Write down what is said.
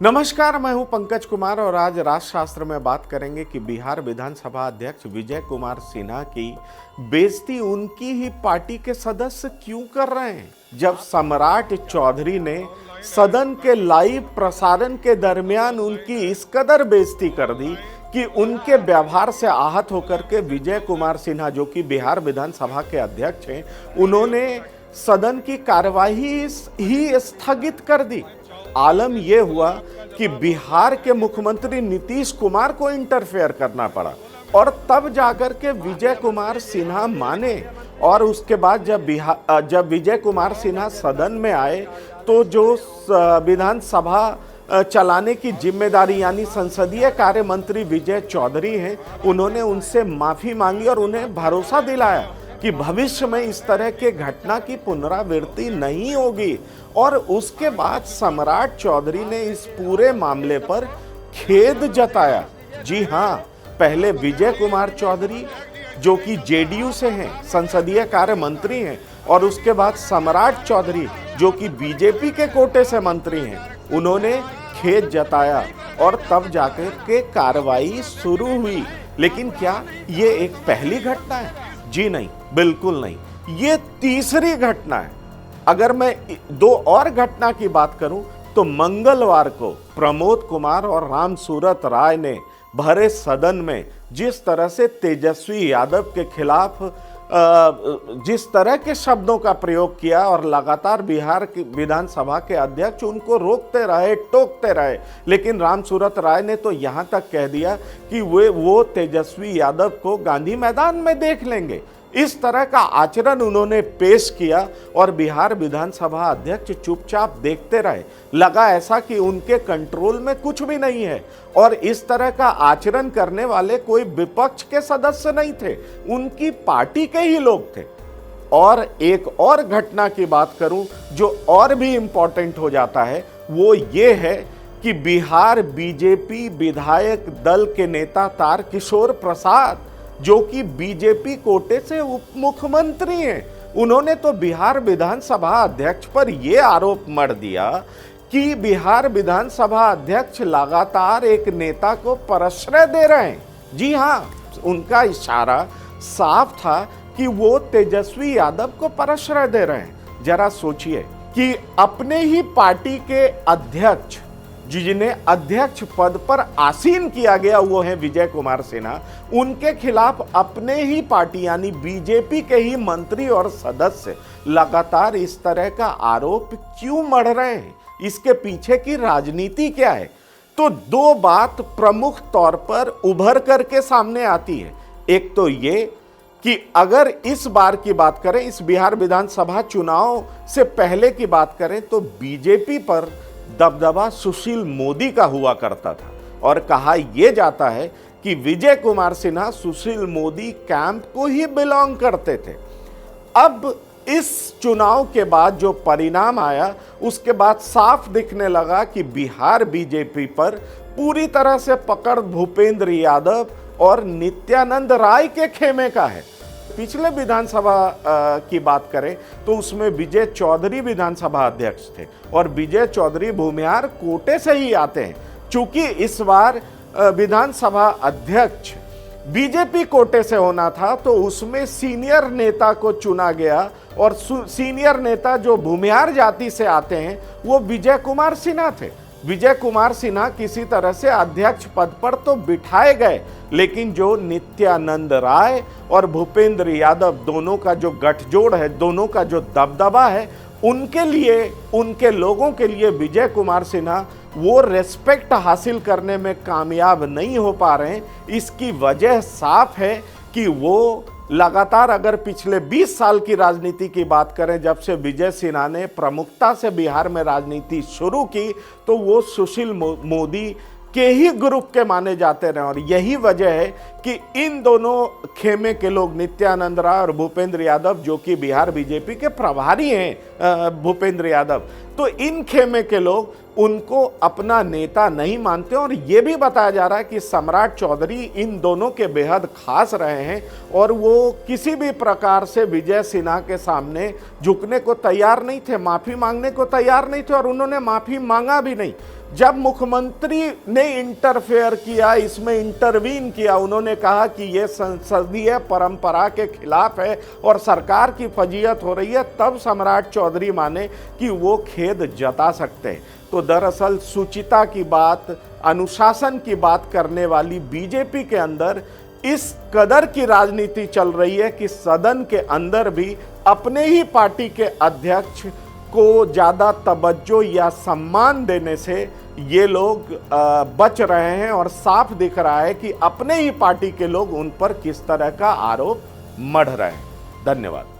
नमस्कार, मैं हूं पंकज कुमार और आज राजशास्त्र में बात करेंगे कि बिहार विधानसभा अध्यक्ष विजय कुमार सिन्हा की बेइज्जती उनकी ही पार्टी के सदस्य क्यों कर रहे हैं। जब सम्राट चौधरी ने सदन के लाइव प्रसारण के दरमियान उनकी इस कदर बेइज्जती कर दी कि उनके व्यवहार से आहत होकर के विजय कुमार सिन्हा, जो कि बिहार विधानसभा के अध्यक्ष हैं, उन्होंने सदन की कार्यवाही ही स्थगित कर दी। आलम यह हुआ कि बिहार के मुख्यमंत्री नीतीश कुमार को इंटरफेयर करना पड़ा और तब जाकर के विजय कुमार सिन्हा माने। और उसके बाद जब विजय कुमार सिन्हा सदन में आए तो जो विधानसभा चलाने की जिम्मेदारी यानी संसदीय कार्य मंत्री विजय चौधरी हैं, उन्होंने उनसे माफी मांगी और उन्हें भरोसा दिलाया कि भविष्य में इस तरह के घटना की पुनरावृत्ति नहीं होगी। और उसके बाद सम्राट चौधरी ने इस पूरे मामले पर खेद जताया। जी हां, पहले विजय कुमार चौधरी जो कि जेडीयू से हैं, संसदीय कार्य मंत्री हैं, और उसके बाद सम्राट चौधरी जो कि बीजेपी के कोटे से मंत्री हैं, उन्होंने खेद जताया और तब जाकर के कार्रवाई शुरू हुई। लेकिन क्या ये एक पहली घटना है? जी नहीं, बिल्कुल नहीं, ये तीसरी घटना है। अगर मैं दो और घटना की बात करूं तो मंगलवार को प्रमोद कुमार और राम सूरत राय ने भरे सदन में जिस तरह से तेजस्वी यादव के खिलाफ जिस तरह के शब्दों का प्रयोग किया और लगातार बिहार की विधानसभा के अध्यक्ष उनको रोकते रहे, टोकते रहे, लेकिन राम सूरत राय ने तो यहां तक कह दिया कि वो तेजस्वी यादव को गांधी मैदान में देख लेंगे। इस तरह का आचरण उन्होंने पेश किया और बिहार विधानसभा अध्यक्ष चुपचाप देखते रहे। लगा ऐसा कि उनके कंट्रोल में कुछ भी नहीं है और इस तरह का आचरण करने वाले कोई विपक्ष के सदस्य नहीं थे, उनकी पार्टी के ही लोग थे। और एक और घटना की बात करूं जो और भी इंपॉर्टेंट हो जाता है, वो ये है कि बिहार बीजेपी विधायक दल के नेता तारकिशोर प्रसाद, जो कि बीजेपी कोटे से उप मुख्यमंत्री हैं, उन्होंने तो बिहार विधानसभा अध्यक्ष पर यह आरोप मढ़ दिया कि बिहार विधानसभा अध्यक्ष लगातार एक नेता को प्रश्रय दे रहे हैं। जी हां, उनका इशारा साफ था कि वो तेजस्वी यादव को प्रश्रय दे रहे हैं। जरा सोचिए कि अपने ही पार्टी के अध्यक्ष, जिन्हें अध्यक्ष पद पर आसीन किया गया, वो है विजय कुमार सिन्हा, उनके खिलाफ अपने ही पार्टी यानी बीजेपी के ही मंत्री और सदस्य लगातार इस तरह का आरोप क्यों मढ़ रहे हैं? इसके पीछे की राजनीति क्या है? तो दो बात प्रमुख तौर पर उभर करके सामने आती है। एक तो ये कि अगर इस बार की बात करें, इस बिहार विधानसभा चुनाव से पहले की बात करें, तो बीजेपी पर दबदबा सुशील मोदी का हुआ करता था और कहा यह जाता है कि विजय कुमार सिन्हा सुशील मोदी कैंप को ही बिलोंग करते थे। अब इस चुनाव के बाद जो परिणाम आया, उसके बाद साफ दिखने लगा कि बिहार बीजेपी पर पूरी तरह से पकड़ भूपेंद्र यादव और नित्यानंद राय के खेमे का है। पिछले विधानसभा की बात करें तो उसमें विजय चौधरी विधानसभा अध्यक्ष थे और विजय चौधरी भूमिहार कोटे से ही आते हैं। चूंकि इस बार विधानसभा अध्यक्ष बीजेपी कोटे से होना था तो उसमें सीनियर नेता को चुना गया और सीनियर नेता जो भूमिहार जाति से आते हैं वो विजय कुमार सिन्हा थे। विजय कुमार सिन्हा किसी तरह से अध्यक्ष पद पर तो बिठाए गए, लेकिन जो नित्यानंद राय और भूपेंद्र यादव दोनों का जो गठजोड़ है, दोनों का जो दबदबा है, उनके लिए, उनके लोगों के लिए विजय कुमार सिन्हा वो रेस्पेक्ट हासिल करने में कामयाब नहीं हो पा रहे हैं। इसकी वजह साफ है कि वो लगातार, अगर पिछले 20 साल की राजनीति की बात करें, जब से विजय सिन्हा ने प्रमुखता से बिहार में राजनीति शुरू की, तो वो सुशील मोदी के ही ग्रुप के माने जाते रहे। और यही वजह है कि इन दोनों खेमे के लोग, नित्यानंद राय और भूपेंद्र यादव, जो कि बिहार बीजेपी के प्रभारी हैं, भूपेंद्र यादव, तो इन खेमे के लोग उनको अपना नेता नहीं मानते। और ये भी बताया जा रहा है कि सम्राट चौधरी इन दोनों के बेहद खास रहे हैं और वो किसी भी प्रकार से विजय सिन्हा के सामने झुकने को तैयार नहीं थे, माफी मांगने को तैयार नहीं थे और उन्होंने माफी मांगा भी नहीं। जब मुख्यमंत्री ने इंटरफेयर किया, इसमें इंटरवीन किया, उन्होंने कहा कि यह संसदीय परंपरा के खिलाफ है और सरकार की फजीहत हो रही है, तब सम्राट चौधरी माने कि वो खेद जता सकते हैं। तो दरअसल सुचिता की बात, अनुशासन की बात करने वाली बीजेपी के अंदर इस कदर की राजनीति चल रही है कि सदन के अंदर भी अपने ही पार्टी के अध्यक्ष को ज़्यादा तवज्जो या सम्मान देने से ये लोग बच रहे हैं और साफ दिख रहा है कि अपने ही पार्टी के लोग उन पर किस तरह का आरोप मढ़ रहे हैं। धन्यवाद।